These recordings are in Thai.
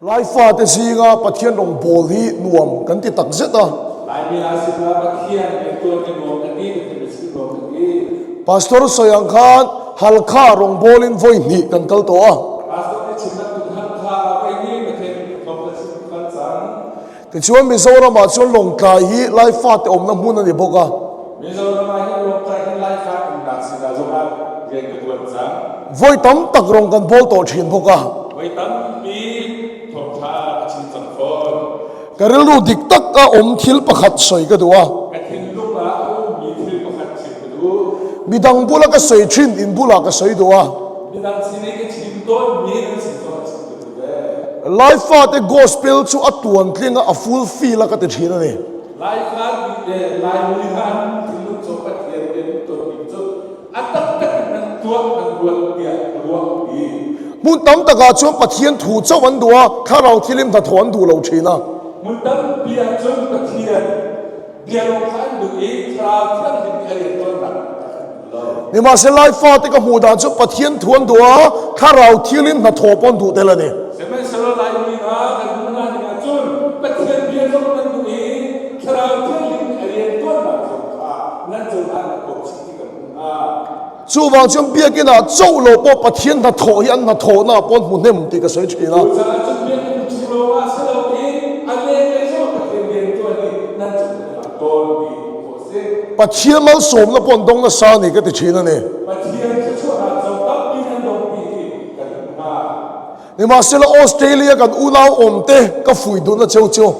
ไลฟ์ฟาเตซีงาปะเทียนองโบลีนวมกันติตักเซตอ่ะหลายมีอาศิลปะเทียนเป็นตัวในรวมกันนี้เป็นสิ่งรวมกันนี้พาสตอร์สยังคานฮัลคารองโบลินไฟนี่กันกัลตัวพาสตอร์ที่ชิมนักตุนข้าไปนี่มาเทนคอมเพลชิมกันสังแต่ชวนมิโซรามาชวนลงกายฮีไลฟ์ฟาเตอมน้ำมุนนั่นเองพวกอ่ะมิโซรามาให้ลงใจให้ไล่ฟ้าอุดักสิดาจงอาเรียนกันวันสังไฟตั้มตักรองกันโบลต่อชินพวกอ่ะไว้ตั้งปีทงชาชิมสังฟอน กระลูดิกตักก็อมทิลประคัดสวยก็ดูอ่ะกระถิ่นลูกหลานมีที่ประคัดชิมกันดูมีดังบุลก็สวยชินอินบุลก็สวยดูอ่ะมีดังสิ่งนี้ก็ชิมต้นมีนั่นสิ่งต้นชิมกันดูได้ไลฟ์ฟาเตกอสเปลชูอัตวนคลิงอ่ะฟูลฟีละก็ติดชินนี่ไล่ฟ้าไล่บริหารที่ลูกโจกเทียนเป็นตัวอินจุดอัตตะนั้นตัวมันรวมเดียรวมดีมุนตั้มตะกาชวนปะเทียนถูเจ้าวันดัวข้าเราที่ริมตะถวนดูเราชินะมุนตั้มเบียจนปะเทียนเบียลงขันดูอีคราวที่เป็นเอริตัวนั้นนี่มาเสไลฟ์ฟาเตกหูดานชวนปะเทียนถวนดัวข้าเราที่ริมตะถวปนดูเตละนี่เสมัยสโลไลมีนากันดูนาดิมาจนปะเทียนเบียลงขันดูอีคราวที่เป็นเอริตัวนั้นนั่นจะนั่นก็สิ่งที่กันจู่วางจงเบียกินาเจ้าโลปปะเทียนตะถอยันตะถอน่ะปนหุ่นเนี่ยมันตีกับสวยชีนะปะเทียนมันสมนะปนตรงนะสานี่ก็ติดชีนะเนี่ยนี่มาเสละออสเตรเลียกันอุณาอมเตก็ฝุ่ยดูนะเจ้าเจ้า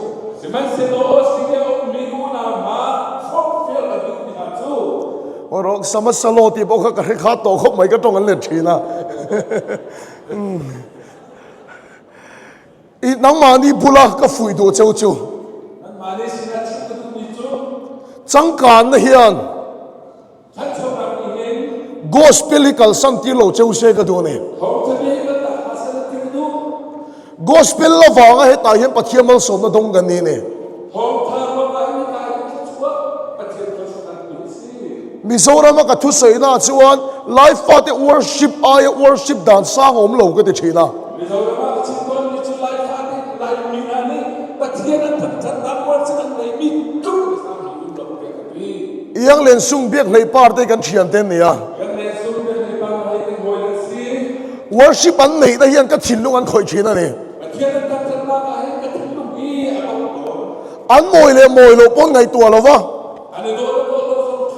ว่าเราสมัชสโลติบอกเขาให้ขาโตเขาไม่ก็ต้องกันเล็ดชีนะอีนังมานี่บุละก็ฝุ่ยดูเจ้าเจ้าจังการนะเฮียนกอสเปลิกัลสันติโลเจ้าเชก็ดูนี่กอสเปลละฟังให้ตายเห็นปะเทียมมันสมนะตรงกันนี่เนี่ยมิโซรามก็ทุเสนาชวนไลฟ์ฟาเตวอร์ชิปอายวอร์ชิปด่านสร้างอมโลก็จะชีนะมิโซรามก็ชิปคนมิจุไลฟ์ฟาเตไลฟ์มีนานี่ปะเทียนั้นจัดตั้งวอร์ชิปในมีจุดสามหินดอกเบี้ยกันดียังเล่นซุ่งเบียกในปาร์ตี้กันเชียนเต้นเนี่ยยังเล่นซุ่งเบียกในปาร์ตี้กันโวยสิวอร์ชิปอันไหนแต่ยังก็ชินลุงอันคอยชีนะเนี่ยปะเทียนั้นจัดตั้งให้กระถิ่นลุงอีอันโมยเลยโมยโลปนไงตัวเราวะอันนี้โดน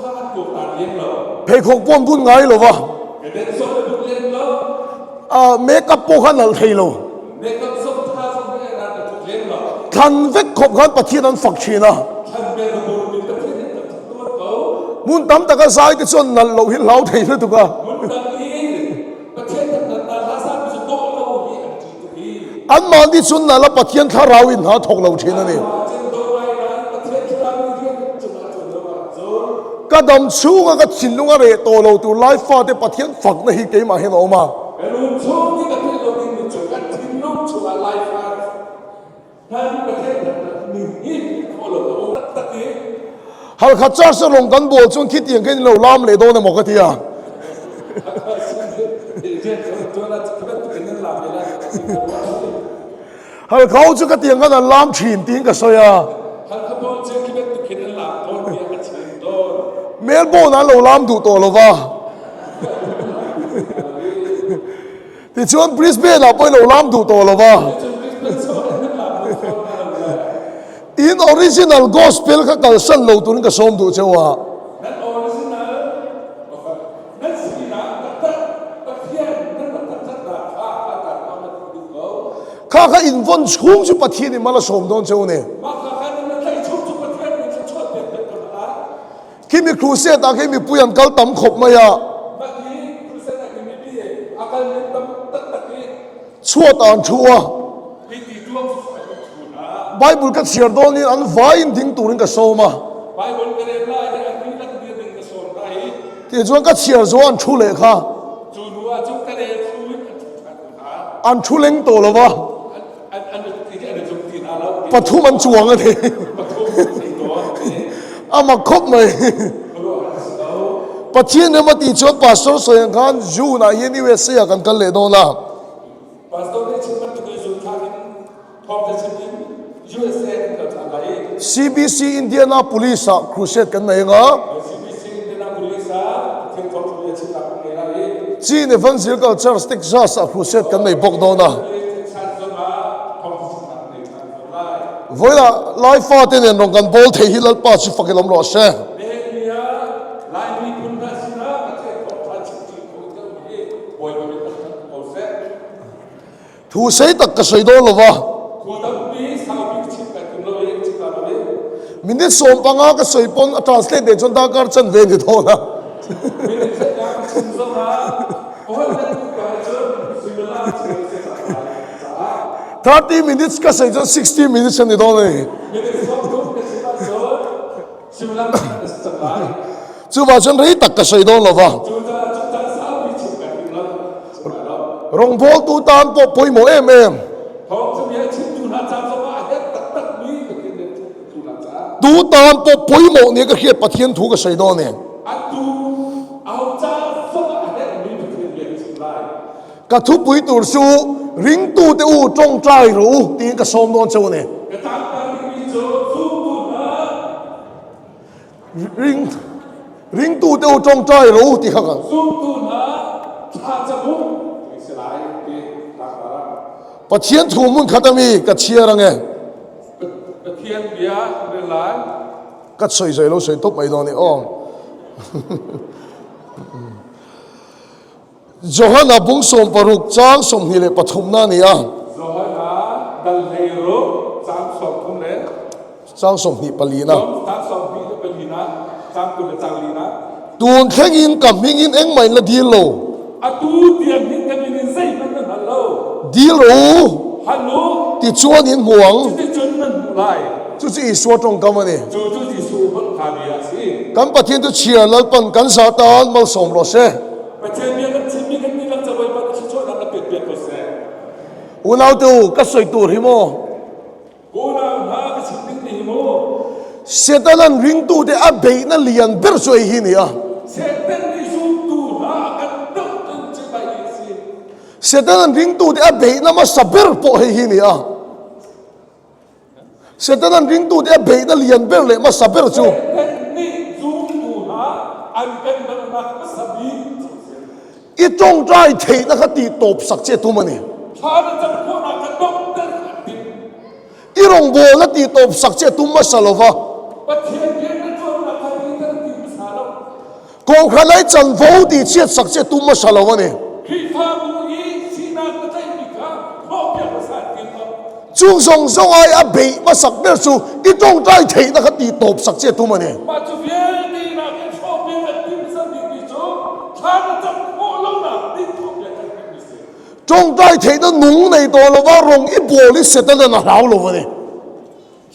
ข้าตัวตาเลี้ยงเราเพคงปนพุ่นไงหรอวะเด็กส่งไปดูเลี้ยงเราเมกับโปขันอะไรโลเมกับส่งท่าส่งไปงานแต่ถูกเลี้ยงเราทันเวกขบขันปะเทียนั้นฝักชีนะทันเบลบูนเป็นปะเทียนตัดตัวเขามุนตั้มตะกะสายก็ชนนั่นเราเห็นเราเทียนตุกะมุนตั้มนี้ปะเทียนตัดตาลาซาบิสุโตเราอีอันมาดิชนนั่นละปะเทียนข้าเราอินหาถกเราเทียนนั่นเองก็ดำชูงก็ชินลุงอะไรโตเราตัวไลฟ์ฟาเตปะเทียนฝักนะฮิเกมาเห็นออกมาฮัลขัดจ้าสลงกันบัวจงคิดอย่างกันเราล้ามเลยโดนหมกทีอ่ะฮัลเขาจะกระเตียงกันล้ามฉีนตีนกับสอยอ่ะเมลโบนั้นเราล้ามดูตัวเราวะที่ชวนบริสเบนเราไปเราล้ามดูตัวเราวะอินออริจินัลกอสเปลก็การสั่นเราตัวนี้ก็สมดูเจ้าว่าข้าอินฟอนชุ่มชุบปะเทียนนี่มาละสมโดนเจ้าเนี่ยคิมีครูเสียตาคิมีปุยันกัลตั้มขบมาอย่าชั่วตานชั่วไบเบิลก็เชียร์โดนนี่อันวายดิ้งตัวนึงก็โซมาที่จวนก็เชียร์จวนชั่วเลยค่ะอันชั่วเล้งตัวหรอวะปะทุมันจวงอะไรอามาคบไหมปะเทียนเนี่ยมาตีชวนปาสโตร์สยังกันยูนะเยนี่เวสเซียกันกันเลยโดนละปาสโตร์เนี่ยชิมันตุกจุนทากิน ทองจะชิม USA กับอะไร CBC Indianapolis crusade kan nei nga CBC ที่นักบุรีซ่าเที่ยวทองจะชิมกับอะไร Chin Evangelical Church Texas crusade kan nei bok do na voila life fa ten en rong kan bol the hilal pa chi fakilom lo she thu sei tak ka sei do lo wa minit som panga ka sei pon translate de chon da kar chan ve ni do na 30 minutes ka sei chon 60 minutes ni do ne chu ba chon rei tak ka sei do lo wa rong bol tu tan po poi mo em tu tan po poi mo ni ka khiat pathian thu ka sei do ne ka thu pui tur su ring tu te u trong trai ru ti ka som don chau ne ring tu te u trong trai ru ti kha ka pathian thu mun khatami ka chia rang e ka soi soi lo soi top mai do ni om Johanna bung som paruk chang som hi le pathum na ni a Johanna dal leiro chang som thum le chang som hi palina chang som hi le palina chang tu le chang lina tun thengin kam hingin eng mai la dil lo atu tiang ni kan ni zai man na lo dil ro hallo ti chuan in muang ti chun nan lai chu chi so tong kam ani chu ji su ban kha bia si kam pathian tu chia lal pan kan sa tan mal som lo se pathian mi kan chimi kan ni lang chawai pa chi chon na pet pet ko se unau tu ka soi tur hi mo ko na ha ka chimi ni mo setanan ring tu de a be na lian ber soi hi ni a setan ni su tu ha kan dok tan chi bai si setanan ring tu de a be na ma saber po hi ni a setanan ring tu de a be na lian ber le ma saber chu ni su tu ha an kan na ka sabi i trong trai thei na kha ti top sak che tu mani ha na cham ko na ka dok tan i rong bo la ti top sak che tu ma salova pathian ke na chon na ka ni tan ti sa lo kong khanai chan vo ti che sak che tu ma salova ni khi pha mu yi si na ka tai mi ka ho pya sa ti ma chung song song ai a be ma sak ber chu i trong trai thei na kha ti top sak che tu mani ma chu ye ni na ke ho pya ka ti sa ni ni cho ha na cham ko lo na ti ho pya ka ti se trong trai thei na nung nei to lo wa rong i boli setana na rau lo wa ni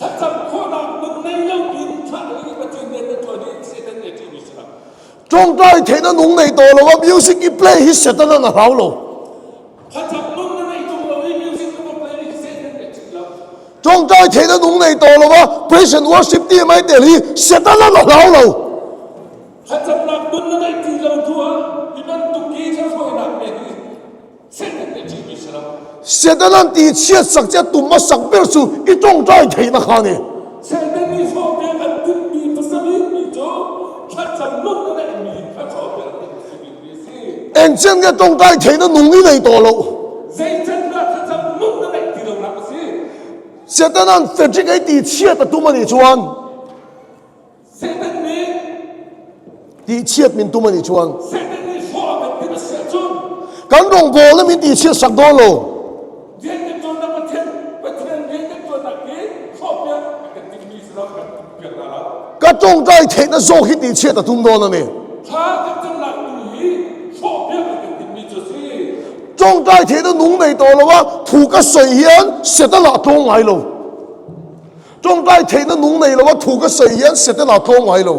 ha cham ko na nu nei lo ti cha ni pa chu ne to ni se tan ne ti ni sa trong trai thei na nung nei to lo wa music i play hi setana na rau lo ha cham nu nei to lo ni music ko play ni se tan ne ti lo trong trai thei na nung nei to lo wa praise and worship ti mai te li setana na rau lo ha cham na nu nei ti lo tu a ni ban tu ki cha foi na ne ni se tan ne ti ni sa setana ti che sak che tu ma sak ber chu i trong trai thei na kha ni se tan ni ho pya ka ti mi pa sa mi ni cho ha cham nu nei mi ha ho pya ka ti mi si en chen ge trong trai thei na nung ni nei to lo zai chân ra thật chậm lúc nó đánh thì đồng nào gì setana fedrik ai ti che ta tu ma ni chuan sẽ tên đi ti chiat min tu ma ni chuan sẽ tên đi phò cái thì nó sẽ chôn kan rong bo la min ti che sak do lo riêng cái chôn nó bắt thiên riêng cái chôn là cái phò biết cái tình mi sẽ nó cái việc là nó ka trong trai thei na zo hi ti che ta tum do na ni thà cái chân là tùy phò biết cái tình mi cho gì trong trai thei na nung nei to lo wa thu ka soi hian setana thong ai lo trong trai thei na nung nei lo wa thu ka soi hian setana thong ai lo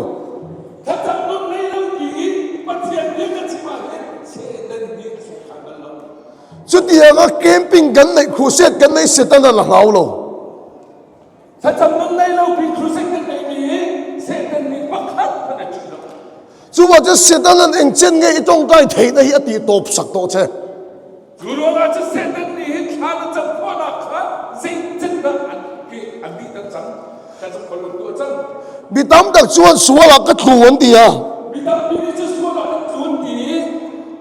thật chậm lúc này lâu kỳ bắt thiên riêng cái gì mà sẽ tên đi sẽ khẳng định nó chu ti ga camping kan nei crusade kan nei setana la rau lo thật chậm lúc này lâu kỳ cruise cái này mi sẽ tên đi bắt khát cái này chứ đâu chu wa che setana eng chen nge i trong trai thei na hi a ti top sak to che 주로가 저 세상이 하는 저 포나카 진짜 จังกันจะคนตัวจัง มีตั้มดักชวนสัวหลักก็ถูนดีอ่ะ มีตั้มปีนี้จะสวนอะไรจุนดี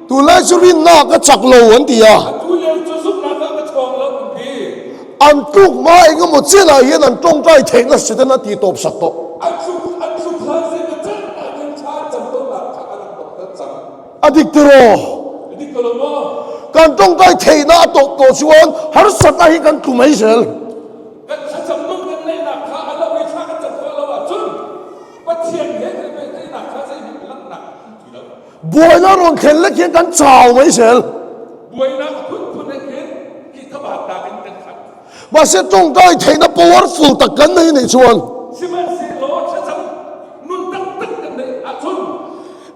ตัวแรกสุรินนาก็จักโลนดีอ่ะ ทุเรียนจะสุกนักก็ชงแล้วดี อันตุกมาเองก็หมดเสียอะไรนั่นตรงใจเทงนั่นสิแต่นาทีตบสัตว์ อันสุพลาสิก็จังอันชาจังต้นหลักอันตกจัง อดีตรอ นี่ก็รู้ว่า การตรงใจเทน่าตกตัวชวนหาสัตว์อะไรกันกุไม่เสร็จ กันจะมึงกันในหนักขาอันเราไม่ชากันจะเพื่อเราว่าจุนว่าเทียนเห็นในหนักขาใส่หนักหนักทีแล้ว บัวน่ารอนเข็นและเขียนกันเจ้าไม่เสร็จ บวยนะพุ่นในเห็นที่ทบาทตาเป็นกันขัด ว่าเสียตรงใจเทน่าปวดฟูตะกันในชวน สิมันสิโลจะนุ่นตั้งกันในอาจุน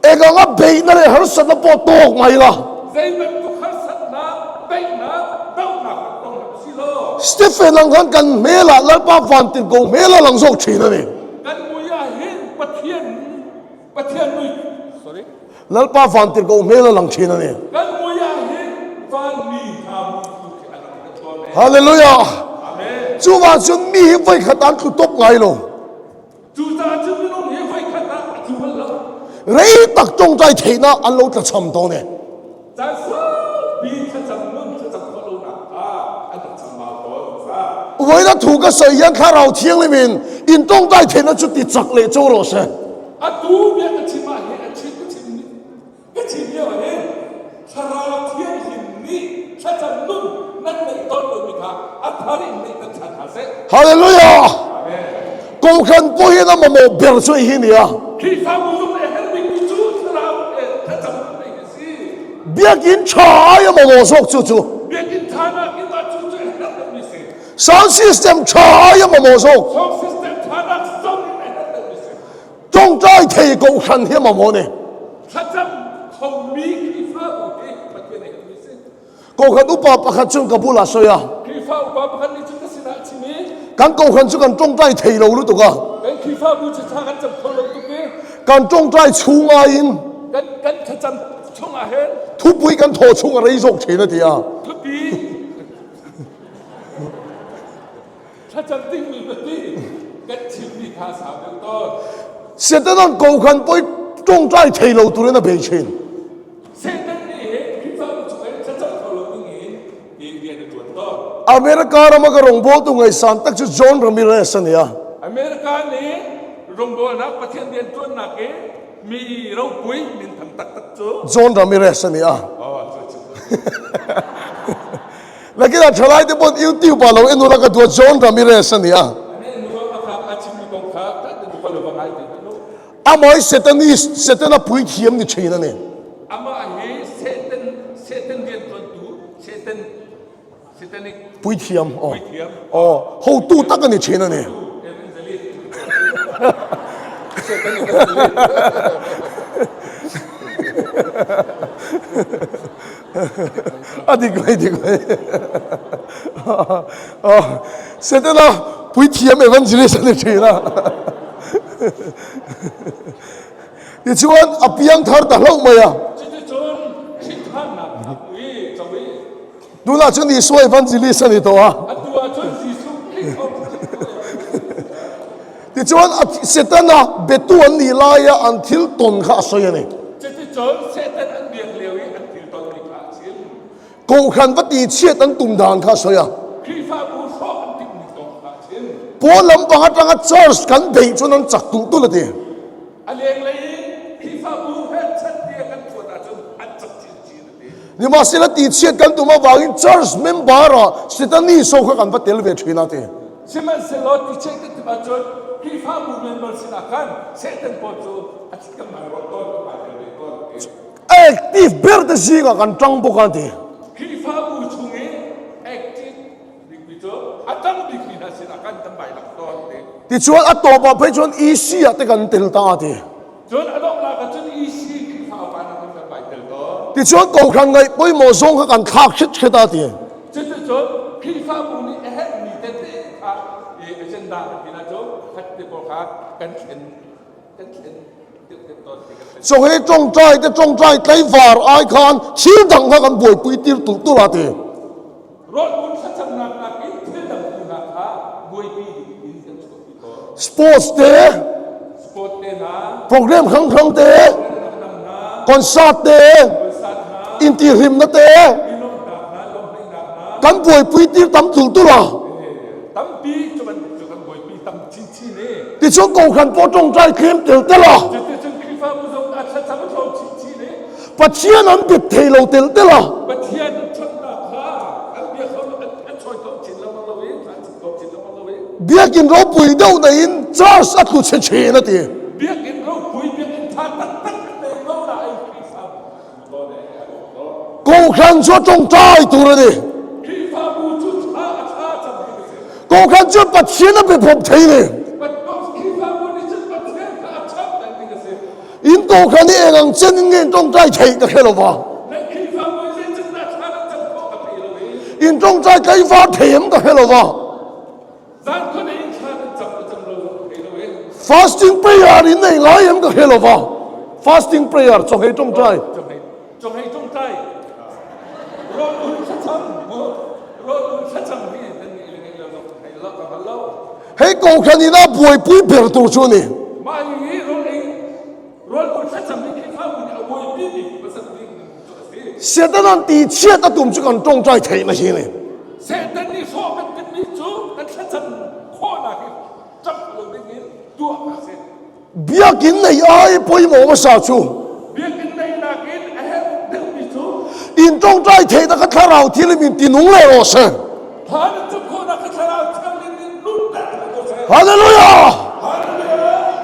เองก็เบยนั่นเลยหาสัตว์ปวดตัวไม่ละ ใจมันทุกข์สัตนะเบยนะเต้าหนักต้องสิโล สตีเฟนหลังกันเมล่าแล้วป้าฟันติดกูเมล่าหลังโซกชีนั่นเอง กันมุยาเห็นปะเทียนมุย sorry แล้วป้าฟันติดกูเมล่าหลังชีนั่นเอง กันมุยาเห็นฟันมีทำทุกอันนั้นตัวเอง ฮาเลลูยา อาเมน จูว่าจุนมีไฟขัดอันคือตบไงลง จูจ่าจูไม่ต้องเห็นไฟขัดนะจูวันละ เรียตักจงใจเทน่าอันเราจะทำตัวเนี่ย จ่าสู้บีจะจำนุ่นจะจำคนรู้นะอันนั้นจำมาตัวซะ 为了图个水源，看老天里面，因动在天那就得着来做了噻。อาตูเบียก็ชิมาเห็นอาชิก็ชิมนี่ก็ชิมเยอะเห็นชาราเทียนหินนี่ถ้าจำนุ่นนั่นในต้นเลยมิค่ะอัฐารินในตันชาหาเส 哈利路亚！高看不一那么没表水去你啊， ที่ฟ้ามุงเลยเห็นวิจูชาราถ้าจำนุ่นในสิ 别跟茶也没我说就就， เบียกินทานากินตาจูจูเห็นแบบนี้สิ 三 system 茶也没我说， สองซิสเต็มทานาส่งในแบบนี้สิ 中在提高看也没我呢， ถ้าจำคงมีที่ฟ้าอุเอกมันเป็นอย่างนี้สิ 高看都把把看中个不拉水啊， ที่ฟ้าอุปาพันธ์นี่จุดสินะชิมี 敢高看就敢中在提路了都个， เป็นที่ฟ้าบูชากันจำคนลงตุ๊กเก 敢中在出阿因， กันถ้าจำช่องอาเห็น 突不会敢拖出个来做钱了的啊， ทุกปีถ้าจำติ้งมีแบบนี้กันชิมมีค่าสามเดือนต้น 现在那高看不会中在提路都在那赔钱。 เส้นนั้นนี่ที่ฟ้าบูชาถ้าจำคนลงตุ๊กเกเรียนในตัวต้น อเมริกาเรามาก็รงโบตุงไอ้สันตักจะจอห์นรามิเรสเนี่ย อเมริกานี่รงโบนักประเทศเรียนตัวนักเอมีเราปุ้ยมินทำตักโจ จอห์นรามิเรสเนี่ย อ๋อ แล้วก็ถ้าไล่ที่บนยูทูบเราเอ็นดูแล้วก็ตัวจอห์นรามิเรสเนี่ย อันนี้หนูว่าครับอาชีพมีกองทัพแต่ดูคนละบางไอ้ที่นู้น อามาเสตนี่เสตน่ะปุยเทียมนี่เชนเนี่ย อามาเฮเซตันเรียนตัวดูเซตันนี่ ปุยเทียมอ๋อ ปุยเทียม อ๋อเขาตู้ตักกันนี่เชนเนี่ย เอเวนเจลิสเซตันนี่ก็เจลิส 啊，ดีกว่าอ๋อเสตน่ะปุยเทียมเอวันจิลิสนี่เชนนะนี่ชวนอภิยังทาร์ตะลงมาอ่ะ 这就从其他那为作为 ดูน่าจะนี่สวยวันจิลิสนี่ตัวอ่ะ 啊，对啊，从技术配合。 ที่ชวนเสตน่ะเบ็ดตัวนี่ลายอันทิลตนข้าสวยนี่ 这就从现在安别了为安提到的卡钱， กูขันวัดดีเชียตันตุ่มดานข้าสวย 批发不说安提你懂卡钱， พอลำบากจังก็จอร์สกันเบยจนนั้นจักตุ่มตุละดี 安连嘞批发不很彻底安做大就安整经济的。 นี่มาเสียดีเชียกันตุ่มมาวางจอร์สเมมบาร์เสตันนี่โซ่กันวัดเดลเวทวีนาที 是么是老的这个地方就批发部门们是哪看，现在不做，啊这个买我多买的多。 แอคทีฟเบอร์ดซีกันจังบุกันที 批发部从诶 active 你比如啊当地批那是哪看等买了多的。 ที่ชวนอัตโตบะไปชวนอีซีอะแต่กันเตลตาที จนอดองลาก็จนอีซีที่ฟ้าฟ้านั้นมันไปเติมต่อ ที่ชวนกูขันไงไปหมอส่งกันทักชิดชิดตาที จนที่ฟ้าบุญนี่เอ๊ะมีแต่เด็กค่ะเอเจนดาที่นั่นโจ้คัดเด็กพวกเขากันเข็นเด็กต้นเด็ก ส่งให้จงใจแต่จงใจไต้ฝาร์ไอคอนชี้ดังกันบ่อยปุยตีตุตุลาที รถบุญสัจจ์นักนักที่เที่ยวดังคุณาบุยปีดิน sports day สปอร์ตเดย์นะ program ครั้งเตะ นำนะ concert เตะ บริษัทนะ interim นะเตะ มีลมดับนะลมไม่ดับนะ กันป่วยปุยตีตั้มถูกตัวละ ตั้มปีจะกันบ่อยปีตั้มชิ้นชิ้นนี่ ที่ช่วงโกขันโปจงใจเข้มเตียวเตละ จะจึงคิดว่ามุสลิมอาจจะทำให้เราชิ้นชิ้นนี่ ปัจเจียนั้นปิดเทเราเตียวเตละ ประเทศชนราคาอันเดียวเขาอันช่วยต้องชิ้นเราเราเองอันจะต้องชิ้นเราเราเอง เบียกินเราปุยเดียวในอินจ้าสัตว์เฉยๆนะที เบี้ยกินเราคุยเบี้ยกินทานตักตักในเราได้คิดว่าเราได้ โกขันชัวจงใจตัวละดิ คิดว่าบูชุชาชาจะไม่ได้ โกขันชัวปัจเจียนั้นเป็นผมเทเลย มันก็คิดว่าบูนี่จะประเทศอาชาแต่ไม่ได้ อินโกขันนี่เองเจนเงินจงใจเฉยก็แค่ละวะ และคิดว่าบูนี่จะน่าชาจะพอกับพี่เราเอง อินจงใจไกฟ้าเถียมก็แค่ละวะ ด้านคนเองชาจะจำเราพี่เราเอง fasting prayer นี่ในหลายเอ็มก็แค่ละวะ fasting prayer จงให้จงใจ จงให้จงใจรออุ่นชัดชังรออุ่นชัดชังพี่นั่นเองเราให้เรากับเรา ให้โกขันนี่น่าป่วยปุยเปลี่ยนตัวชัวนี่ มาอย่างนี้รอเองรออุ่นชัดชังไม่คิดว่าบูนี่เอาไว้พี่ดิภาษาอังกฤษตัวสิ เสียแต่นั้นตีเชียตะตุ่มจุกันจงใจเฉยนะทีนี่ เสด็จนี่ชอบเป็นมิจูนั่นชัดชังข้อหนักจับเราได้ยินตัวมาเส เบียกินในไอ้ปุยหมอมาสาชู เบี้ยกินในนักกินแอบเด็กมิจู อินจงใจเทตะกัทเราที่ลิมินตีนุ่งเลยโอเซ ท่านจะข้อหนักขนาดทำนี่รุ่นแต่ตัวเส ฮาเลลูยา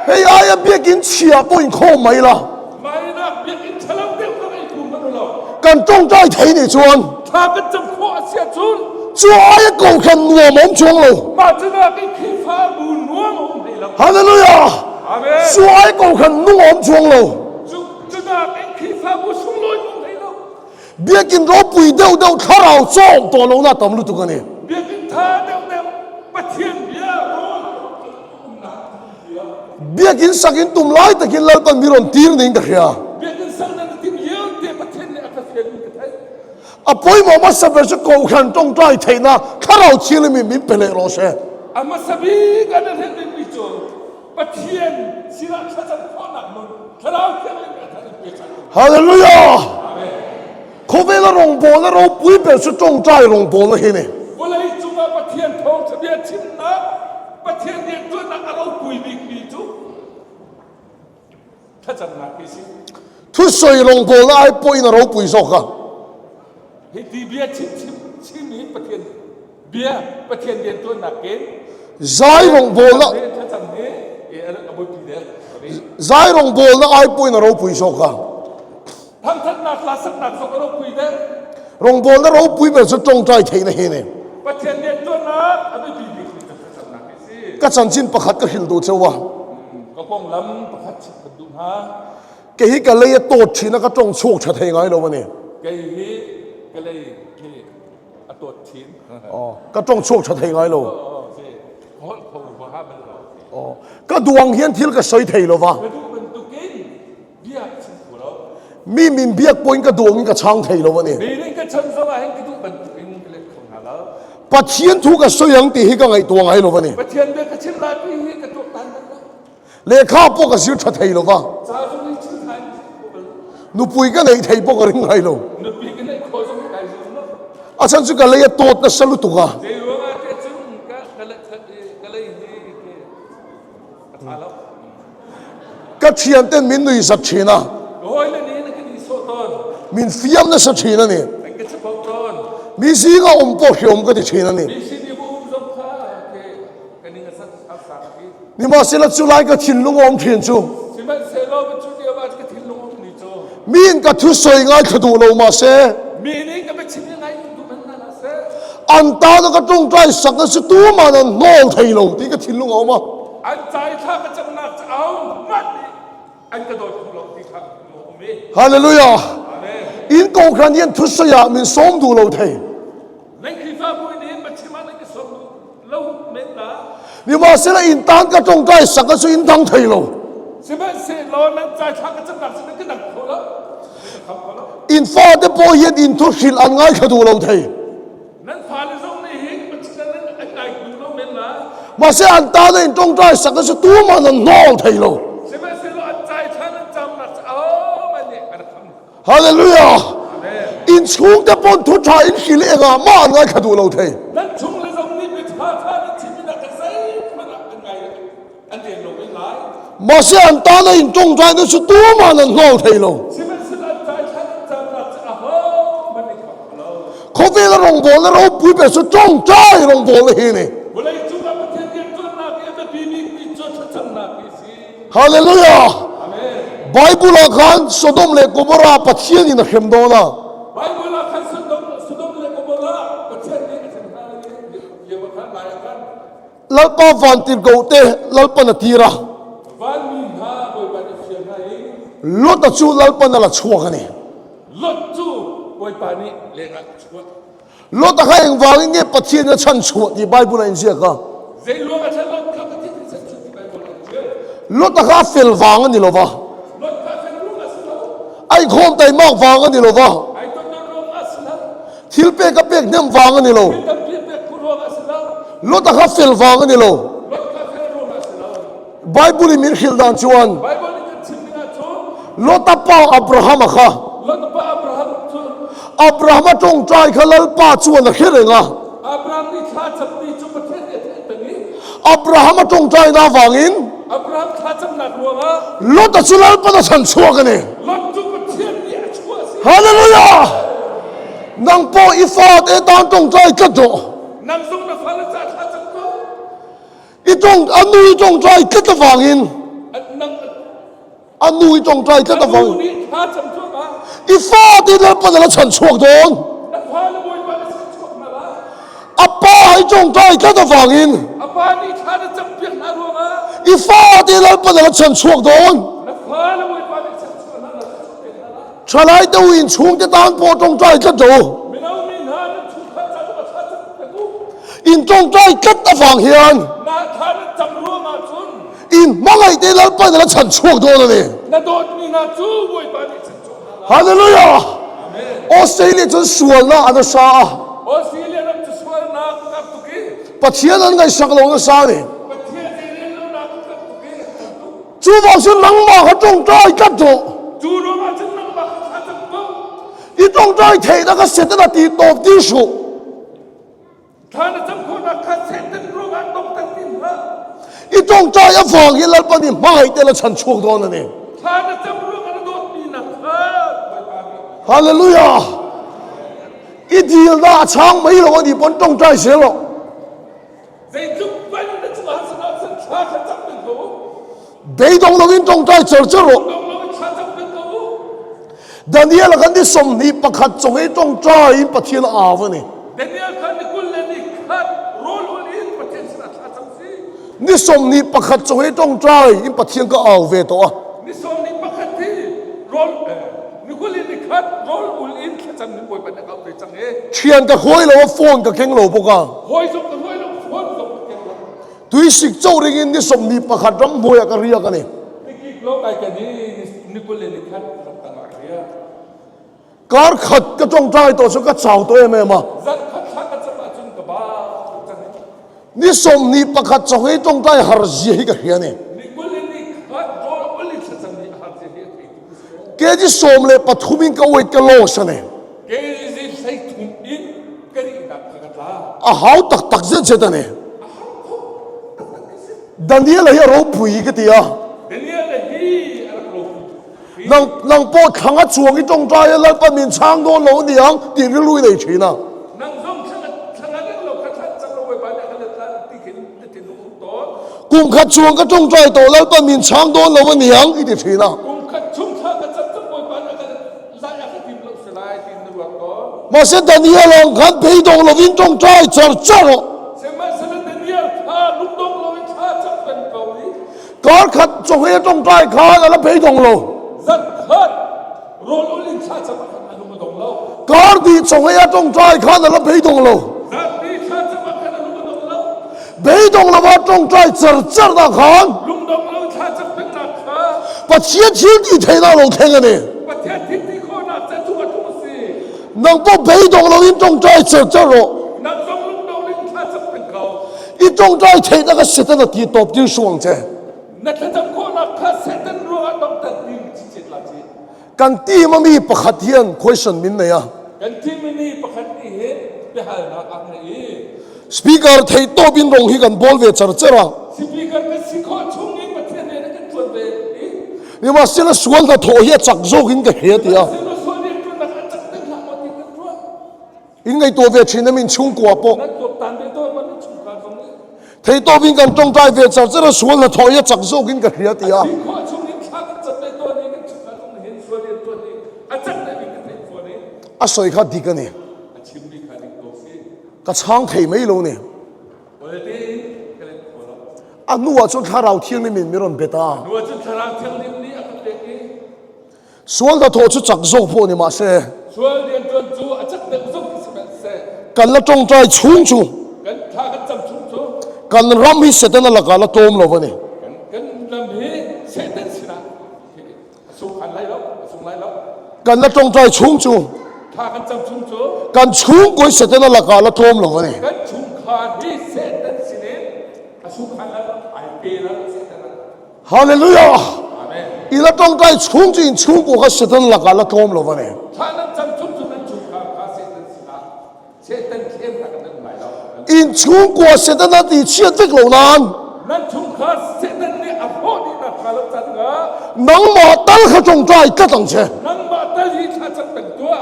เฮ้ยไอ้เบียกินเชียปุยโคไม่ละ ไม่นะเบี้ยกินฉลามเด็กก็ไม่คุ้มมันหรอก กันจงใจเทนี่ชวน ถ้าก็จะข้อเสียจุน ชัวไอ้โกขันหัวหมอมชวงเรา มาจะน่าไปขี้ฟ้าบุญนัวมันได้แล้ว ฮาเลลูยา อาเมน ชัวไอ้โกขันนุ่งหมอมชวงเรา จะน่าไปขี้ฟ้าบุญสุ่มลอยมันได้แล้ว เบียกินรบปุยเดียวข้าเราจ้องตัวเราหน้าตำลุตุกันนี่ เบี้ยกินท่าเด็กประเทียนเบี้ยร้อน เบียกินสักินตุ่มไล่ตะกินแล้วกันมีรอนตีนนิ่งตะเขีย เบี้ยกินสั่งนั้นที่เยี่ยมเดียประเทศเนี่ยอาจจะเสียงกันได้ อ่ะปุยหมอมาสับเป็นสโกขันจงใจเทนะข้าเราชีลิมิมีเป็นเลยโรเซ่ อามาสบีกันนั่นเห็นเป็นมิจูประเทียนศิลาชัดข้อหนักมันทะเลาะกันเลยกันทั้งเบี้ยชัด ฮาเลลูยาโคเวลารองโบแล้วเราปุยเป็นสุจงใจรองโบแล้วเห็นไหม วันนี้จุมาประเทียนทองทะเบียนชิมนะประเทียนเนี่ยตัวนักเราปุยบิ๊กมิจูถ้าจำนักที่สิ ทุกส่วนรองโบแล้วไอ้ปุยน่ะเราปุยสอกะ เฮดีเบียชิมนี้ประเทียนเบียประเทียนเดียนตัวนักเกณฑ์ ใจรองโบแล้ว ถ้าจำเนี่ยเอาไปปีเดียว ใจรองโบแล้วไอ้ปุยน่ะเราปุยสอกะ ทั้งนักลาสักนักสกเราปุยเดียว รองโบแล้วเราปุยเป็นสุจงใจเทนะเห็นไหม ประเทียนเดียนตัวนักเอาไปปีบิ๊กถ้าจำนักที่สิ ก็ฉันชินประคัดก็หินดูเจ้าวะ ก็คงล้ำประคัดชิดกันดูฮะ แกฮิกันเลยโตดชินะก็จงโชคชัดเฮงไงเราวันนี้ แกฮีก็เลยที่อตัวชิ้น อ๋อก็จงโชคชัดเฮงไงเรา โอ้สิพอห้ามันหรอ อ๋อก็ดวงเฮียนที่ก็สวยเทเราวะ มาดูเป็นตุกินเบียร์ชิมหัวเรา มีมินเบียกปุยก็ดวงก็ช่างเทเราวันนี้ มีนี่ก็ชนสว่าให้ดูเป็นตุกินก็เลยของหาแล้ว ปัจเจียนทุกก็สวยยังตีฮิก็ไงตัวไงเราวันนี้ ประเทียนเบียร์ก็ชิมลาพี่ฮีก็ตัวตันนั่นนะ เลขาพวกก็สิชัดเทเราวะ จ้าสุนิชิมไทย นูปุยก็ในเทพวกก็ริงไงเรา นุปีกันในโคสมไก่สุนนะ อาฉันสุกันเลยโตดนะสลุตุกะ เดี๋ยวว่าจะจึงก็เลยนี่ก็แล้ว ก็เชียนเต้นมินนุยสัตชีนะ โอ้ยแล้วนี่นะก็ดีโซตอน มินฟิยมนะสัตชีนะนี่ มันก็จะบอกตอน มีสีก็อมโปหิมก็ติชีนะนี่ มีสิ่งที่ผมสงสัยกันนี่ก็สักสามปี นี่มาสิละจุไลก็ชินลุงอมเทียนจู สิมันเซโลเป็นชุดเดียวว่าจะทิ้งลงนี่โจ มีนก็ทุสวยง่ายขดูเรามาเส มีนี่ก็ไม่ชิมยังไงดูมันน่ารักเซ่ อันตาก็จงใจสักนั้นสุตัวมานั่นโน่ไทยเราที่ก็ชินลุงเอามา อันใจถ้าก็จะนักจะเอามันอันกระโดดลงที่ทางโมมี ฮาเลลูยา อาเมน อินกงครันยันทุสยามินสมดูเราไทย นั่นคือฟ้าบุญนี้มันชิมันนั่นก็สมเราเมตตา นี่มาสิละอินตานก็จงใจสักนั้นสุอินทังไทยเรา สิมันเซโลนั้นใจถ้าก็จะนักสิมันก็หนักเขาแล้วทำเขาแล้ว อินฟาเดโปเย็นอินทุสิลอันง่ายขดูเราไทย นั้นผ่านในตรงนี้มันชิมันนั่นไอ้ไก่คุณโล路面啦，马些安达的中在什个是多么的闹腾喽，是不是路安在他们讲了哦，嘛你安他，哈利路亚。哎，因穷的本土差因起来个，马安来看到楼梯。那从那种你被他的前面那个谁，嘛那安来，安点路面来，马些安达的因中在那是多么的闹腾喽。是不是安在他们讲了哦，嘛你看喽，可别的龙波那老不别是中在龙波了去呢。我来中国不天天做那个的比比做出成那个事，哈利路亚。阿门。拜布拉看索东勒古伯拉把天你的很多了。Bible lah kan sedom le ko bola pathian ni ka sana ye wa kan la kan 老把饭店搞的，老把那地了， van min ha boy pa ni sian hai 老的就老把那了错个呢。 lot chu boy pa ni le nga chua 老的还用王应把天的穿错，你拜布拉些个， zai lo ka chan lot ka ka ti sa chu ti Bible la chua 老的还fel王你了吧？ lot ka sa lu ka sa 爱看带冒王你了吧？ ai to no nga sa 天别个别那王你了， tam pi pe ku ro nga sa 老的还fel王你了。 lot ka sa ro nga sa 拜布里面写当主安， Bible ni kan sim nga chu 老的把阿布拉罕嘛哈， lot pa Abraham chu 阿布拉罕中在看老把主安的黑人啊， Abraham ni cha chap ni chu pathian ni ta ni 阿布拉罕嘛中在那王因。 Abraham cha chap na ro nga 老的是老把那穿错个呢。 lot chu pathian ni a chua si 哈利路亚！能报一发的当中在各种， nang song na fala cha cha chap ko 一种啊努一种在各的方言， at nang 啊努一种在各的方 anu 言， ni cha chap ko ba 一发的老把那穿错的， at fala boy ba sa chok na ba 啊把一种在各的方言， apa ni cha na chap pian na ro nga 一发的老把那穿错的， na fala boy ba sa chok na na chok pian na la 出来都因从的当波中在各种， minaw min ha na chu kha cha ba cha chap ko 因中在各的方言， na kha na chap ro ma chun 因莫爱的老把那穿错的了呢。 na dot ni na chu boy ba sa chok na la 哈利路亚！ amen 我谁里真说了的啥？ o sile nam chu swar na ka tu ki 把天人给上楼的啥呢？ pathian ni lo na ka tu ki 主保是能马和中在各种。 chu ro ma chun na ba cha chap ko 一种在提那个写的那地多地数， 他那怎么那看谁的路啊，懂得听哈？一种在要放弃了把你卖掉了成错多了呢。他那怎么路啊，都听那看，哈利路亚！一地大长没了，你不种在写了，谁就把你的这个是那是他看怎么走，被动了你种在这了。懂了他怎么走？但你了跟你送你不看种一种在不听了阿文呢？但你要看你过来你看，roll in，不听是那他怎么行？你送你不看种一种在，你不听个阿文多。你说你不看的 roll，你过来你看 roll in，他怎么不会把那个对正诶？钱个开了，我放个经路不讲。会做的会了，会做不见了。对食做的人，你送你不看怎么会个热个呢？你给老大个你过来你看，怎么个呀？ การขัดกระจงใจตัวสุกเจ้าตัวเองมา zat khat khat ka chama chun ka ba chang นี่สมนี่ประคัดจงให้จงใจหาร์จีกับเฮียนี่ ni kuli ni khat ro uli chang ni ha je he ke แกที่สมเลยปฐุมินก็เวทกะโลชเนี่ย ke ji sai thum in kari na ka ta อาหาวตักตักเส้นเสร็จเนี่ยดันนี้อะไรเราปุยกันตีอ่ะ denia le hi ala ko นางปอดขังอ่ะจวงที่จงใจแล้วปมินช้างโดนเหล่านี้ยังตีนลุยเลยชีน่ะ nang zong chang le lo khat khat chang lo we ba na ka le ta ti kin ti nu to กุมขัดจวงก็จงใจตัวแล้วปมินช้างโดนเหล่านี้ยังอีเดียชีน่ะ kum khat chung tha ka chap chap we ba na ka la ya ka tim lo selai tin nu to มาเสด็จนี้ลองขันไปตรงเราวินจงใจเจอเจ้า se ma se le denia kha lu dong lo we kha chap ben ko ni การขัดจงให้จงใจขาแล้วไปตรงเรา zat khat ro uli kha chap ka na lu dong lo การที่จงให้จงใจขาแล้วไปตรงเรา zat ni kha chap ka na lu dong lo 被动了吧，中在这的看， lung dong lo kha chap ben na kha 把前天地推到楼天个呢， ประเทศที่ที่โคนาจะทั่วทุกสิ่ง 能不被动了因中在这了， นักสงฆ์ลุงดงลิงข้าจะเป็นเขา 一อีจงใจเทนักเสด็จตีตบดิ้งสวงเจ นักจำคนนักเสด็จรัวต้องตัดดิ้งจิตละจี กันตีมันมีประคัดเทียน question มินเนี่ย กันที่มินีประคันนี้ไปหาหน้าอันนี้ speaker เทโตบินรงฮีกันบอลเวชร์เจระ สปีกเกอร์ก็สิขอชงนี้ประเทศนี้กันชวนไป นี่ว่าเสียละส่วนละโถเฮียจักโจกินกับเฮียตีอ่ะ สิโนส่วนนี้ชวนนักจักรตึงหลังวันที่กันชวน อินไงตัวเวชินนั้นมินชุ่งกว่าปะ นั่นตัวตันเป็นตัวมันชุมกันตรงนี้ เทโตบินกันจงใจเวชร์เจระส่วนละโถเฮียจักโจกินกับเฮียตีอ่ะ สิขอชงนี้ข้ากันจะเป็นตัวนี้กันชุมกันตรงนี้เห็นส่วนนี้ตัวนี้อาจารย์ได้เป็นกันตัวนี้ อาศัยข้าดีกันเนี่ย ชิมดีขาดิโตซี กระช้างเทไม่รู้เนี่ย วันนี้ก็เลยขอรับ อันนู้นจนข้าเราเที่ยงนี่มินมิรอนเบต้า หนูจะทำเที่ยงนี้อากันเด็กนี้ ส่วนละโถชุดจักโจพวกนี่มาเส ส่วนเรียนจนจูอาจารย์เด็กส่งสิบเซ กันละจงใจชุ่งจู กันข้ากันจำชุมจู กันรำฮิเสตนั่นละกันละโตมเราวันนี้ กันลำนี้เสด็จสินะสุขันไรแล้วสุขไรแล้ว กันละจงใจชุ่งจู ข้ากันจำชุมจู กันชุ่งกุยเสตนั่นละกันละโตมเราวันนี้ กันชุมขาที่เสด็จสิเนี่ยสุขันแล้วไอเปแล้วเสด็จ ฮาเลลูยา อาเมน อีละจงใจชุ่งจีนชุ่งกุยเสตนั่นละกันละโตมเราวันนี้ ข้านั้นจำชุมจูนั้นชุมขาข้าเสด็จสินะเสด็จเข้มกันนั่นหมายแล้ว อินชุ่งกุยเสตนั่นตีเชียดวิกเหล่านั้น นั่นชุมขาเสด็จเนี่ยอภรณ์นี่นะข้าเราจัดงา นังมาตั้งข้าจงใจก็ตั้งเช นั่งมาแต่ที่ข้าจะเป็นตัว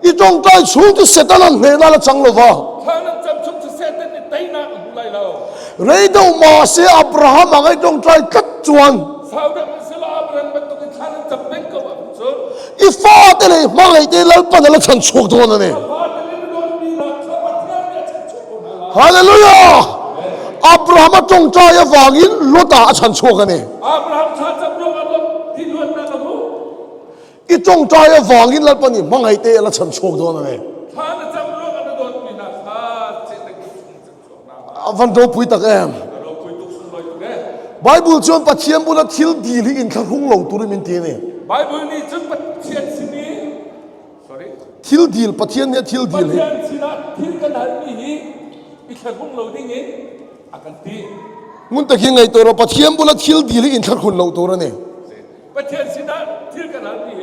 อีจงใจชุ่งที่เสตนั่นเนน่าละจังเลยว่า ข้านั้นจำชุมจูเสด็จเนี่ยไตน่าอุไรแล้ว เรื่องเดามาเสียอับราฮัมอะไรจงใจกัดจวน สาวเด็กมันสลาบเรื่องมันต้องข้านั้นจำเป็นก็ว่าสุด อีฟ้าเตเลยมาไงเตลัลปันละฉันโชคตัวนั่นเอง พอจะเล่นโดนมีหลักชาวบ้านเนี่ยจะช่วยคนละ ฮาเลลูยาอับราฮัมจงใจวางอินลดาฉันโชคกันเอง อับราฮัมชาติจำลองอารมณ์ที่ล้วนนั่นละผู้ อีจงใจวางอินลัลปันนี่มาไงเตละฉันโชคตัวนั่นเอง ข้านั้นจำลองอารมณ์โดนมีหลักชาติเศรษฐกิจชุ่มชุ่มชุ่มน้ำ วันโดปุยตักเอ็ม เราคุยตุกสุนลอยตุกเนี่ย ไบเบิลจวนปัจเจียมบุญทิลดีลิอินข้ารุ่งเหล่าตัวนี้มินตีนี่ ไบเบิลนี่จึงปฏิเสธสินี้ sorry ทิลดีลปัจเจียนเนี่ยทิล ป ดีล ฏิเสธสินะที่กันหันนี่อีกแค่พุ่งเราดิ้งเองอากันตี งุนตะกี้ไงตัวเราปัจเจียมบุญทิลดีลิอินข้ารุ่งเหล่าตัวนี่ ปฏิเสธสินะที่กันหันนี่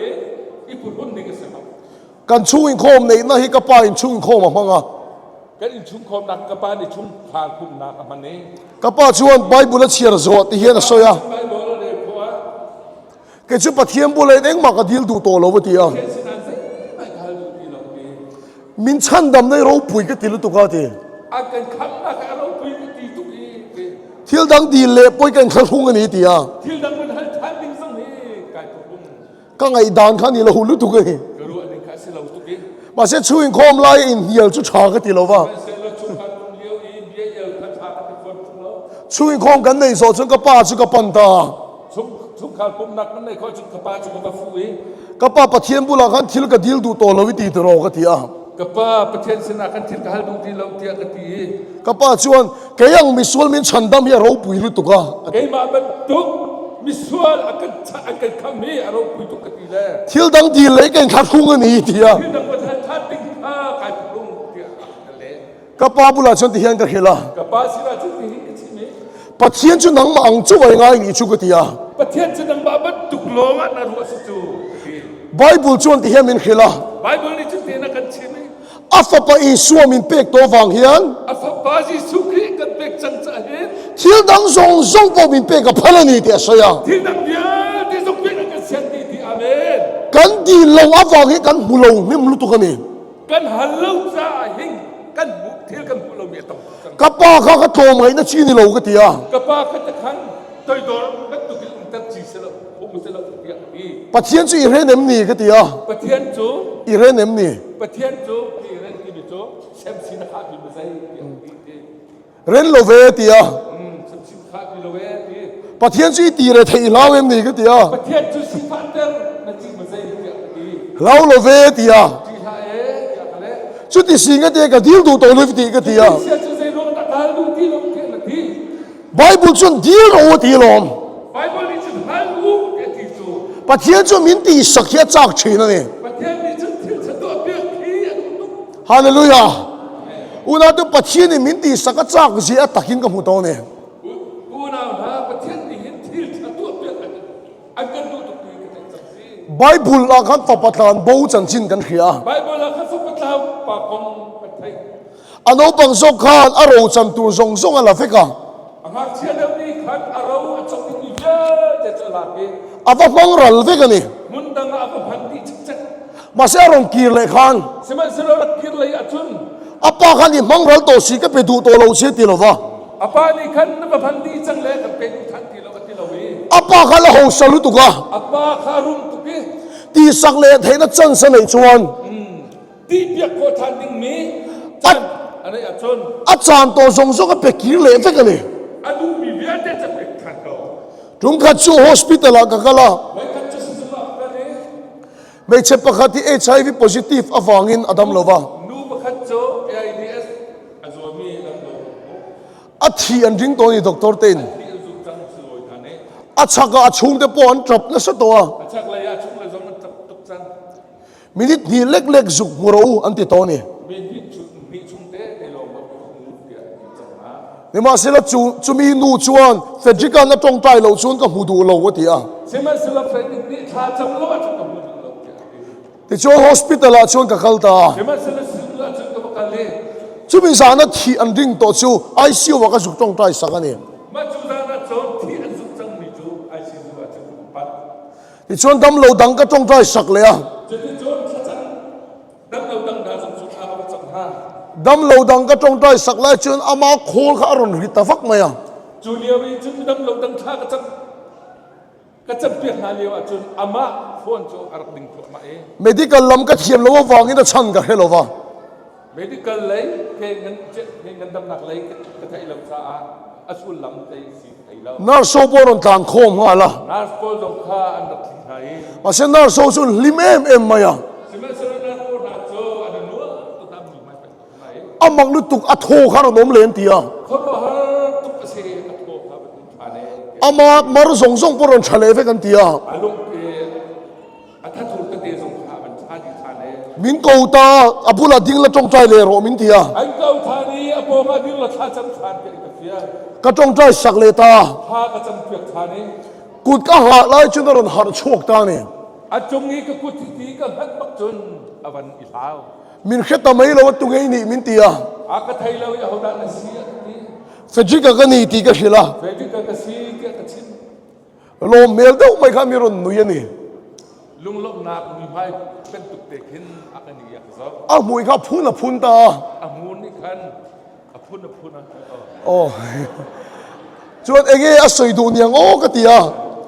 อีปุ่นหุ่นนี่ก็เสร็จ การช่วยโคมในนั่นให้กับป้าอินช่วยโคมมาพังอ่ะ กันอีชุ่มคอมนักกระปานี่ชุ่มพาคุมนักมันนี่ กับป้าชวนไบเบิลเชียร์โซที่เฮียนสอยอ่ะ ไบเบิลเลยเพราะว่า แกช่วยปัจเจียมบุญเองมากระดิลดูโตเราวันที่อ่ะ เทศนาสิไม่ทำดูดีหรอกดี มินชันดำในเราปุยก็ติลตุกาที อาการคำนักเราคุยกันดีทุกที ทิลดังดีเล่ปุยกันข้ารุ่งกันนี่ตีอ่ะ ที่ดังมันหันทันดิ้งสังเฮกายทุกคน ก็ไงดานข้านี่เราหุ่นลุตุกันนี่ ก็รู้อันนี้ข้าสิเราทุกที มาเสียช่วยโคมไล่อินเฮียจุดชาก็ติเราว่า เสร็จแล้วชุ่มกันเลี้ยวอีเบี้ยเยอะพันธะเป็นคนชุ่มแล้ว ช่วยโคมกันในโซจนกับป้าจุกับปันตา ชุ่มขาคุมนักมันในข้อชุ่มกระปาชุ่มกระฟูอี กับป้าปัจเจียมบุญกันทิลกับดิลดูโตเราวิธีตัวเราก็ตีอ่ะ กระปาประเทศสนากันที่กระหัลดูดีเราเตียกันดี กับป้าชวนแกยังมีส่วนมินชันดำเฮียเราปุยลุตุกา เกมาบรรทุกมิสวลอากันคำนี้เราคุยทุกกันดีแล้ว ทิลดังดีเล่กันข้ารุ่งกันนี่ตีอ่ะ ที่ดังประธานท่านดิ้งข้ากายปรุงเตียกันเลย กับป้าบุญชนที่เฮียนกับเฮล่ะ กระปาสิราจุดนี้กันใช่ไหม ปัจเจียนจุนังมังจุไว้ง่ายนี่จุกตีอ่ะ ประเทศจะดังบาบันตุกโลงอันนั้นหัวสุจู ไบเบิลชวนที่เฮียมินเฮล่ะ ไบเบิลนี่จุดนี้นักกันใช่ไหม อัฟปะอีสัวมินเป็กตัวฟังเฮียน อัฟบาจีสุขีกันเป็กจังจะเห็น ทิลดังส่งปอมินเป็กกับพลันนี่เดียสยา ที่ดังเดียที่สุขีกันเสียงดีที่อาเมน กันดีเราอัฟฟังเฮียกันบุลงไม่มลุตุกันนี่ กันฮัลโหลจ้าหิงกันบุกเที่ยวกันบุเราเมียต้อง กับป้าเขาก็โทรมาในชีนี่เราก็ตีอ่ะ กระปาขัดขันตัวโดนนักตุกิลตัดจีเสลผมเสลเดียดี ปัจเจียนจุอีเรนเอ็มนี่ก็ตีอ่ะ ประเทศจู อีเรนเอ็มนี่ ประเทศจูที่เรื่องที่มีจูเซมซินข้าพิมพ์ใจดี เรนโลเวตีอ่ะ เซมซินข้าพิมพ์เลยดี ปัจเจียนจุอีตีเรทอีลาวเอ็มนี่ก็ตีอ่ะ ประเทศจูสิฟันเดอร์นั่นจริงมันใจดี ลาวโลเวตีอ่ะ ที่หาอยากอะไร จุดที่สิงก็ตีกับดิลดูโตเลยตีก็ตีอ่ะ เสียจูใจร้องตะการดูที่ลงเกลที ไบเบิลชวนดิลโอตีลม ไบเบิลนี่จุดฮัลลูเกติจู ปัจเจียนจุมินตีสักเฮียจากชีนั่นนี่ ประเทศนี้จุดที่จะตัวเบี้ยขี้ ฮาเลลูยา อุณาตุปัจจัยนี่มินตีสักจากสิอัตตะกินกับหูโตเนี่ย กูน่าหาประเทศนี้เห็นที่ชัดตัวเปลี่ยนอันกันดูตุกีกันสักที ไบเบิลอาคันตปัตตานบูจันจินกันเขีย ไบเบิลละข้าศึกเท้าปากของประเทศ อันนู้ปังสกขานอารมณ์จันตูทรงทรงอะไรฟิกะ หากเชื่อเรื่องนี้ขันอารมณ์จงมีเยอะจะลาเก อาว่าฟังรัลฟิกะนี่ มุนดังอาภพันธ์ที่ชัด มาเสียอารมณ์กีเลยขาน สมัยสระกิรเลยอาจุน อาปาขันนี่มังรัลโตสีก็ไปดูตัวเราเสียทีละวะ อาปานี่ขันนับพันธ์ที่จังเลยกับเป็นทันทีเราที่เราเว อาปาขันละหงสลุตุกะ อาปาคารุมตุกี ตีสักเลเทนัจันสนัยชวน ที่เบียกโคทันดิ่งมีจันอะไรอาจุน อาจารย์ตัวทรงทรงก็ไปกีเลยฟิกะนี่ อาดูมีเบียดจะเป็นทันเขา จุงขัดชูฮอสพิทอลกะกะละ ไม่ขัดจะสุดละกันเลย ไม่ใช่ปกติHIV positive อฟังอินอดัมโลวา นูบขัดโจ AIDS อาจูมีนั่นโล อัฐิอันริงตัวนี้ด็อกเตอร์เต็น ที่อาจูจังสวยทันเนี่ย อัชกะอัชงเตปอนจับนั่นสัตัว อาชักเลยอาชุกเลยสมันตุกจัน มินินี่เล็กๆจุกมัวรู้อันติตัวนี้ มีที่ชุดมีชุดเตะในโลกมันมีเดียจังนะ นี่มาเสียละจูมีนูชวนเฟจิกันนั่นตรงใจเราชวนกับหูดูเราวะที่อ่ะ ใช่ไหมสำหรับเฟรนด์นี่ถ้าจำโลกจะต้องมีโลกเดียว ที่ชวนฮอสพิทอลชวนกับเขาตา ใช่ไหมสำหรับสิ่งที่จะต้องการเลย จูมีสารนัที่อันริงตัวจูไอซีว่าก็จุกตรงใจสักอันนี้ มาจูดานะโจที่อันสุดจังมีจูไอซีดูอาจูปัด ที่ชวนดำเราดังก็ตรงใจสักเลยอ่ะ จะที่โจถ้าจังดังเราดังดาสมสุดอาบจังฮะ ดำเราดังก็ตรงใจสักเลยชวนอามาโคลข้ารุนริตาฟักไหมอ่ะ จูเลียวิจุดดังเราดังท่ากระจับเปลี่ยนหาเลียวจุนอามาฟอนโจอารักดิ่งตัวมาเอง medical ลำก็เทียมแล้วว่าฟังอินชันกับเฮลวะ medical เลยเพลงเงินดำหนักเลยกระไทยลำซาอาสุลลำใจสีไทยเรา นาร์โซปอรอนทางโคมงาละ นาสโปจงข้าอันดับที่ไทย มาเซนาร์โซจุนลิมเอ็มมาอ่ะ สิเมื่อสระนาโรนาโจอันนั้นนัวตัวตามมีไม่เป็นไหน อามังลุตุกอัทโฮข้ารุนมเลนตีอ่ะ เขาบอกฮะตุกเสียกระโถข้าเป็นฐานเอง อามามารุส่งปอรอนทะเลเฟกันตีอ่ะ อารมณ์เกอัฐถูกตะเตียสงข้าเป็นชาติฐานเอง มินกูตาอบุลาดิ้งละจงใจเลยรอมินตีอ่ะ อันเก่าฐานีอโปมาดิลละท่าจำฐานเป็นกระเฟีย ก็จงใจสักเลตา ท่ากระจำเปียกฐานนี้ กูก็หาไล่จุนรอนหาโชคตาเนี่ย อาจงนี้ก็กุฏิตีก็ฮักบักจนอวันอิลาว มินเขตทำไมเราตุงไอ้นี่มินตีอ่ะ อากาไทยเราอย่าเอาด้านนั้นเสียที เฟจิกกันนี่ตีก็เฮล่ะ เวทีก็กระซีก็กระชิน โลเมลเดาไม่ข้ามีรอนนุยนี่ ลุงลบนามีไพ่เป็นตุกเตกินอากันนี่อยากซอก อ่ะมวยข้าพูนอ่ะพูนตา อามูลนี่คันอาพุนนะ โอ้จวนเองอ่ะสวยดูเนี่ยโอ้ก็ตีอ่ะ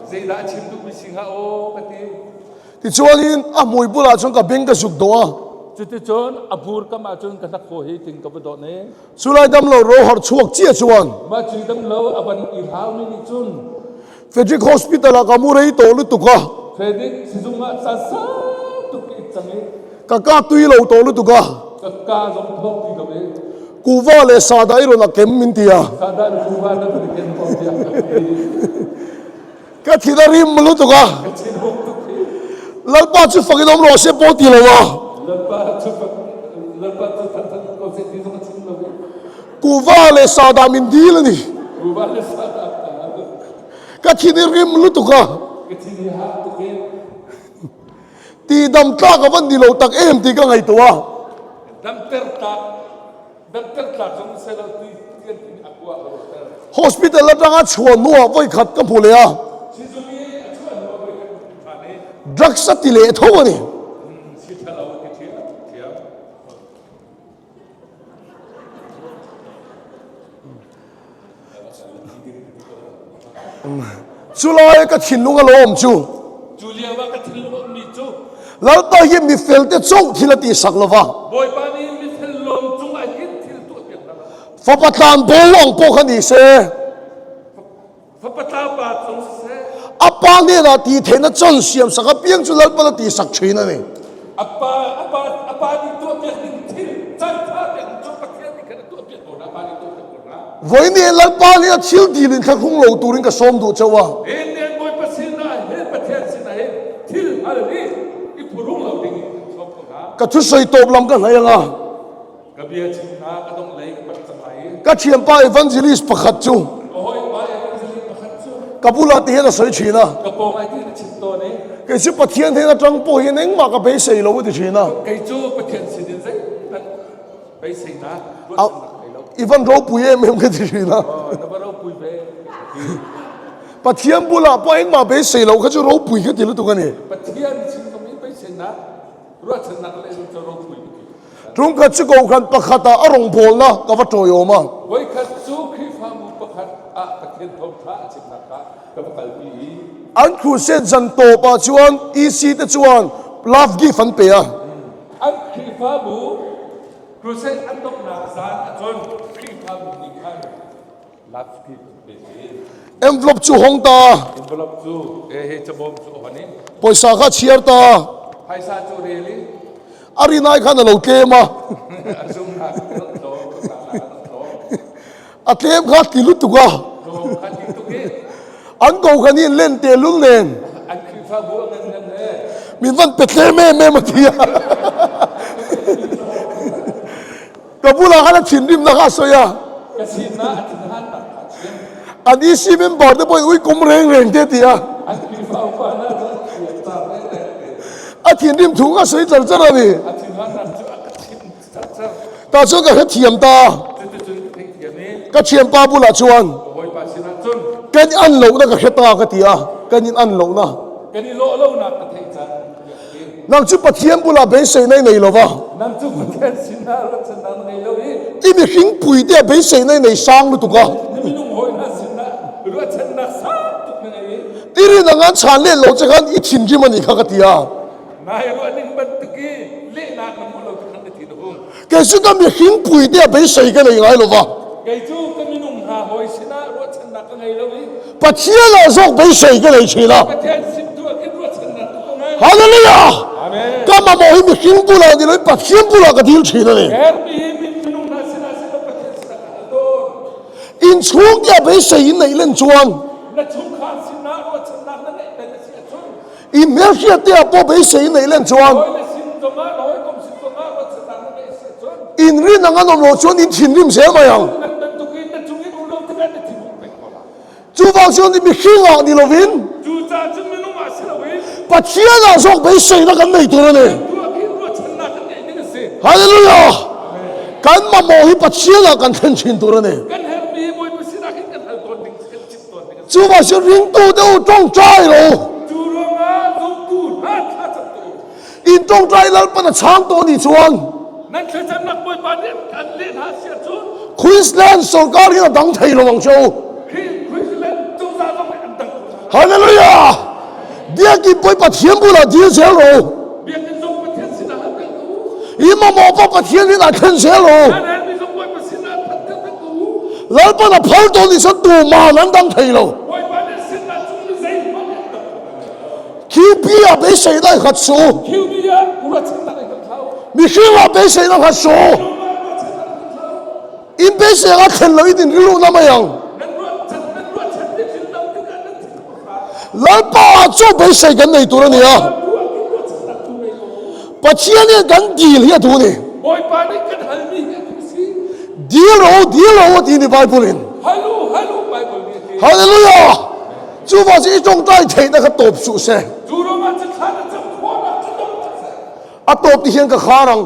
เจดาชิมดูมิสิงหาโอปฏิ ที่ชวนอินอ่ะมวยบุลาชงกับเบงก็สุกตัว จุดที่จนอาบูร์ก็มาจนกันนักโคหิติงกับดอกนี้ สุไลดำเราโรหะชวกเจี๊ยชวน มาจุดดำเลวอาวันอิลาวนี่นิจุน เฟดริกฮอสพิทอลกับมูเรย์โตลุตุกะ เฟดิกสิจุงมาซาซาตุกอิจังนี้ กะกะตุยเราโตลุตุกะ ก็กาจงทบที่กับเอง กูว่าเลซาดายโรนักเข็มมินตีอ่ะ ซาดาลูวานักเรียนของเดียก กะทิดาริมมลุตุกะ ชินหกตุกที่ ลัลปาจุฟังอินอมโรเซโปตีเลวะ lepas tu tentang konsep di sana sini lagi. กูว่าเลซาดามินดีเลยนี่ Ubah sada กะทิดาริมมลุตุกะ kecil hak tu ke. ตีดำตากับวันดีเราตักเอ็มตีก็ไงตัว Dan tertak jom selalu tu tian aku aku. ฮอสพิทอลแล้วจังอ่ะชวนนัวไว้ขัดกับผู้เลยอ่ะ Si Zumi cuan bawa ane ดรักสติเลทวะนี่ si thalau kecil tiap. สุไลก็ถินลุงอารมณ์จู Julia wa kecil mi cu. แล้วตอนยังมีเฟลเตโจ้ที่ละตีสักละวะ Boy pani mi thelom cung akin til tu piak na. ฟะปะตานโบวังโปคันดีเซ Fapata pa cung se. อาปางเนี่ยนะตีเทนนะจนเสียมสักเปียงจุลปะละตีสักชีนั่นเอง Apa di tu piak ni til. Cai tha piak cung pakai ni kana tu piak ko na pa di tu piak ko na. วันนี้ลัลปาเนี่ยชิลดีลินข้างคงเหลาตูรินกับส้มดูเจ้าวะ Enen boy pasina he pathen sina he til alri ipurung lo ding som ko na ก็ทุกใส่ตบลำกันไหนยังอ่ะ kabia china ka dong ก็เชียนป้าเอวันเจลิสประคัดจู โอ้ยมาเองจะรีบมาขัดสู้ กับบุลาตีนะสวยชีนะ กระโปรงไอ้ที่ชิมตัวนี้ ก็สิปะเทียนเทนะจังปูเห็นเองมากับเบสเซโลวิธีนะ ไก่จูประเทศสินใจนั่นไปสินะรถ เอา สนักไอ้เรา อีวันโรปุยเอ็มก็ทีนะ อ๋อนับเราปุยไป ปะเทียนบุลาป้าเองมาเบสเซโลก็จะโรปุยก็ทีละตัวกันนี่ ประเทศชิมตรงนี้ไปสินะรถสนักเลยจะเราปุย ตรงกับจิโกกันประคัตาอารมณ์โพลนะกับวัตโตโยมา ไว้ขัดสู้ครีฟามุประคัดอะประเทศทองท้าชิมนักกะกับกัลปี อันครูเซนจันโตปาจวนอีซีตจวนลาฟกีฟันเปีย อันครีฟามุครูเซนอันต้องนาซานจนครีฟามุนี่ขันลับกีเป็นเอง เอ็มฟลอปจูฮงตา อินบลับจูเฮ้จะบอมจูฮันนี่ ปอยสาขาเชียร์ตา ไฮซาจูเรลี อารีนายขันโลเกมา อาซุมนาโลโล อาเทมขัดกิลุตุกะ โลขันตุกี้ อันโกกันนี่เล่นเตลุงเล่น อันครีฟามุเงินเงินเลย มีวันเป็ดเล่แม่มาเทียกับบุลาขันชินริมนะคะสวย กสินะอันที่หันตัดชิม อันนี้ซีเมนบอร์ดได้ไปอุ้ยกุมเร่งเดีย อันครีฟามุน่าจะเขียนตามได้เลย อาทินริมถูกก็สวยจังจังเลย อันที่หันนั่นจะกชิมจัดจัด ตาช่วยกับเทียมตา จะจุนเทียนี้ ก็เชียนปาบุลาชวน โอ้ยปัสสินะจุน กันอันโลนะก็เฮตากตีอ่ะกันอันโลนะ กันนี่โลโลนักเทจัน นั่งจุดปะเทียมบุลาเบสเซในในโลวะ นั่นจุกเทสินะรัชนันไงโลอี อีมีหิงปุยเดียเบสเซในในสร้างลุตุกะ นี่มีนุ่งหอยนะสินะรัชนักสักตุกไง อีรีนังอันชาเล่โลจะกันอีทินจิมันอีกขตีอ่ะ นายรู้อันนี้มันตุกี้เล่นักน้ำมันเราจะทำได้ทีนุ่ง แกสุดก็มีหิงปุยเดียเบสเซกันเลยไงโลวะ ไก่จูก็มีนุ่งหาหอยสินะรัชนักไงโลอี ปะเทียนเราส่งเบสเซกันเลยชีละ ประเทศสิบตัวกินรัชนักตุกไง ฮาเลลูยา อาเมน ก็มาบอกให้มีหิงบุลานี่เลยปะเทียนบุลากระดิ่งชีละเลย แกมีนุ่งนาสินะสินะประเทศสินะโดน อินชูเดียเบสเซในเล่นชวน นั่นชุมขานสินะรัชนักนั่นแหละเป็นเสียชุน อีเมลเชียเดียปอเบสเซในเล่นชวน โอ้ยเลยสินตรงนั้นโอ้ยกรมสินตรงนั้นรัชนักนั่นแหละเสียชุน อินรีนังอันโลชวนอินทินริมเสียมายัง นั่นตุกี้นั่นจุงอินอุโลที่นั่นที่มุ่งไปก่อนละ จูบางชวนที่มีหิงอ่ะนี่โลวิน จูจ่าจึงไม่นุ่งอาศิลวิน ปะเทียนเราส่งเบสเซนักันไม่ตัวเลย ตัวกินรัชนักนั่นเองนี่ก็สิ ฮาเลลูยากันมาบอกให้ปะเทียนเรากันเทนชินตัวเลย กันเห็นมีมวยไปสินะกินกันเอาตัวหนึ่งกันจิตตัวหนึ่ง จูบางชวนริงตู้เดียวจ้องใจโล จูโรงงานลงตูนฮะท่าจับตัว อินจ้องใจแล้วปะช้างตัวนี้ชวน นั่นคือจำนักมวยบาดเจ็บกันเล่นหาเสียชุน ควีนสแลนด์ส่งการที่เราดังไทยระวังโชว์ คริสเลนจูจ่าต้องไปอันดับ ฮาเลลูยาเดียกิปอยปะเทียนบุลาเดียเสียโล เบียกันส่งประเทศสินะฮัตเตอร์ อีมาบอกปะเทียนนี่น่าเทนเสียโล นั่นเองมีส่งมวยไปสินะฮัตเตอร์กู แล้วปะพัลตัวนี้ฉันดูมานั้นดังไทยโล มวยบาดเจ็บสินะจุงไม่ใช่มัน คิวปีอะเบสเซได้ขัดสู คิวมีอะกูรัชนักไอ้กับเขา มีหิงอ่ะเบสเซได้ขัดสูอินเบสเซก็เทนเลยดินรู้นะไม่ยัง นั่นรัชที่ถึงเราถึงกันนั่นถึงเขา แล้วป้าจูเบสเซกันในตัวนี้อ่ะ ตัวกินรัชนักตัวเอง ปะเทียนเนี่ยกันดีเลยตัวนี้ มวยบาดเจ็บกันฮัลมีกันสิ ดีโลว่าที่นี่ไบเบิลลิน ฮัลโหลไบเบิลนี่ ฮาเลลูยาจูว่าจะ一种在天那个ตบสุเส จูโรงงานจะขาดจะขวาจะต้องจะ อะตบที่เห็นกับขารัง